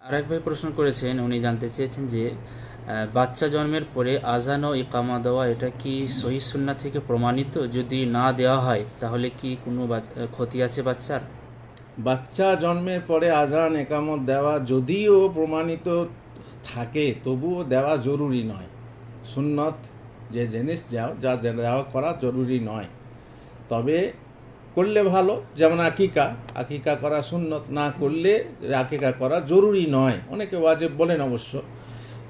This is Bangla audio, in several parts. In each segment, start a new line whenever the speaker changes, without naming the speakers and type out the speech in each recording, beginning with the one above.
আরেক ভাই প্রশ্ন করেছেন, উনি জানতে চেয়েছেন যে বাচ্চা জন্মের পরে আজান ও ইকামা দেওয়া এটা কি সহিহ সুন্নাহ থেকে প্রমাণিত? যদি না দেওয়া হয় তাহলে কি কোনো ক্ষতি আছে বাচ্চার?
বাচ্চা জন্মের পরে আজান একামত দেওয়া যদিও প্রমাণিত থাকে তবুও দেওয়া জরুরি নয়। সুন্নত যে জিনিস যা দেওয়া করা জরুরি নয়, তবে করলে ভালো। যেমন আকিকা, আকিকা করা সুন্নত, না করলে আকিকা করা জরুরি নয়। অনেকে ওয়াজিব বলেন অবশ্য,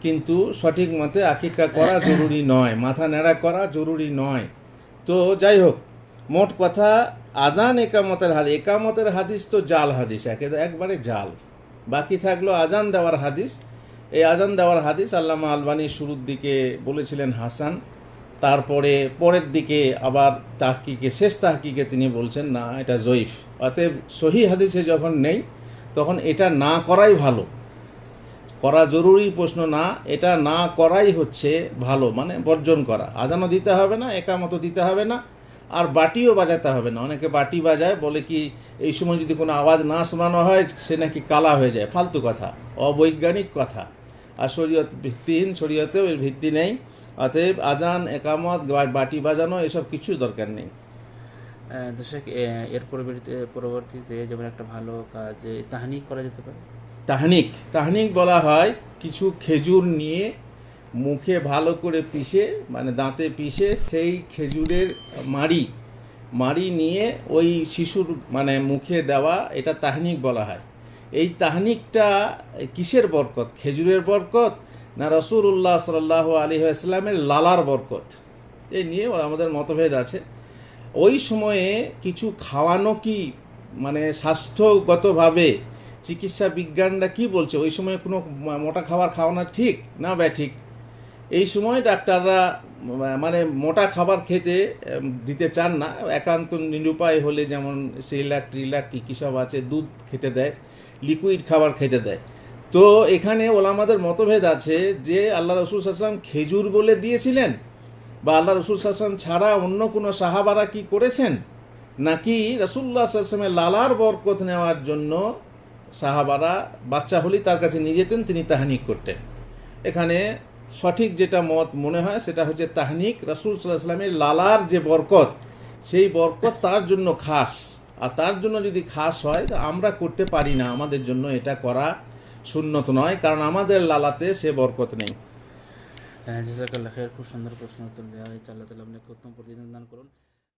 কিন্তু সঠিক মতে আকিকা করা জরুরি নয়, মাথা নেড়া করা জরুরি নয়। তো যাই হোক, মোট কথা আজান একামতের হাদিস তো জাল হাদিস, একবারে জাল। বাকি থাকলো আজান দেওয়ার হাদিস। এই আজান দেওয়ার হাদিস আল্লামা আলবানী শুরুর দিকে বলেছিলেন হাসান, তারপরে পরের দিকে আবার শেষ তাহকিকে তিনি বলছেন না, এটা জয়ীফ। অতএব সহি হাদিসে যখন নেই তখন এটা না করাই ভালো। করা জরুরি প্রশ্ন না, এটা না করাই হচ্ছে ভালো, মানে বর্জন করা। আজানও দিতে হবে না, একামতও দিতে হবে না, আর বাটিও বাজাতে হবে না। অনেকে বাটি বাজায়, বলে কি এই সময় যদি কোনো আওয়াজ না শোনানো হয় সে নাকি কালা হয়ে যায়। ফালতু কথা, অবৈজ্ঞানিক কথা, আর শরীয়ত ভিত্তিহীন, শরীয়তেও এর ভিত্তি নেই। অতএব আজান, একামত, বাটি বাজানো এসব কিছু দরকার নেই।
দর্শক, এর পরবর্তীতে যেমন একটা ভালো কাজ তাহনিক করা যেতে পারে।
তাহনিক তাহনিক বলা হয় কিছু খেজুর নিয়ে মুখে ভালো করে পিষে, মানে দাঁতে পিষে সেই খেজুরের মাড়ি মাড়ি নিয়ে ওই শিশুর মানে মুখে দেওয়া, এটা তাহনিক বলা হয়। এই তাহনিকটা কিসের বরকত? খেজুরের বরকত না রাসূলুল্লাহ সাল্লাল্লাহু আলাইহি ওয়াসাল্লামের লালার বরকত? এই নিয়ে আমাদের মতভেদ আছে। ওই সময়ে কিছু খাওয়ানো কি মানে স্বাস্থ্যগতভাবে চিকিৎসা বিজ্ঞানরা কি বলছে, ওই সময় কোনো মোটা খাবার খাওয়ানো ঠিক না ঠিক? এই সময় ডাক্তাররা মানে মোটা খাবার খেতে দিতে চান না। একান্ত নিরুপায় হলে যেমন সিরিলাক ট্রিলাক কী সব আছে, দুধ খেতে দেয়, লিকুইড খাবার খেতে দেয়। তো এখানে ওলামাদের মতভেদ আছে যে আল্লাহ রসুল সাল্লাম খেজুর বলে দিয়েছিলেন, বা আল্লাহ রসুল সাল্লাম ছাড়া অন্য কোনো সাহাবারা কি করেছেন, নাকি রাসূলুল্লাহ সাল্লাল্লাহু আলাইহি ওয়াসাল্লামের লালার বরকত নেওয়ার জন্য সাহাবারা বাচ্চা হলেই তার কাছে নিয়ে যেতেন, তিনি তাহনিক করতেন। এখানে সঠিক যেটা মত মনে হয় সেটা হচ্ছে তাহনিক রাসূল সাল্লাল্লাহু আলাইহি ওয়াসাল্লামের লালার যে বরকত, সেই বরকত তার জন্য খাস। আর তার জন্য যদি খাস হয় তো আমরা করতে পারি না, আমাদের জন্য এটা করা সুন্নত নয়, কারণ আমাদের লালাতে সে বরকত নেই।
জাযাকাল্লাহ খাইর, খুব সুন্দর প্রশ্ন উত্তর দেওয়া হয়েছে। আল্লাহ তাআলা আপনাকে উত্তম প্রতিদান দান করুন।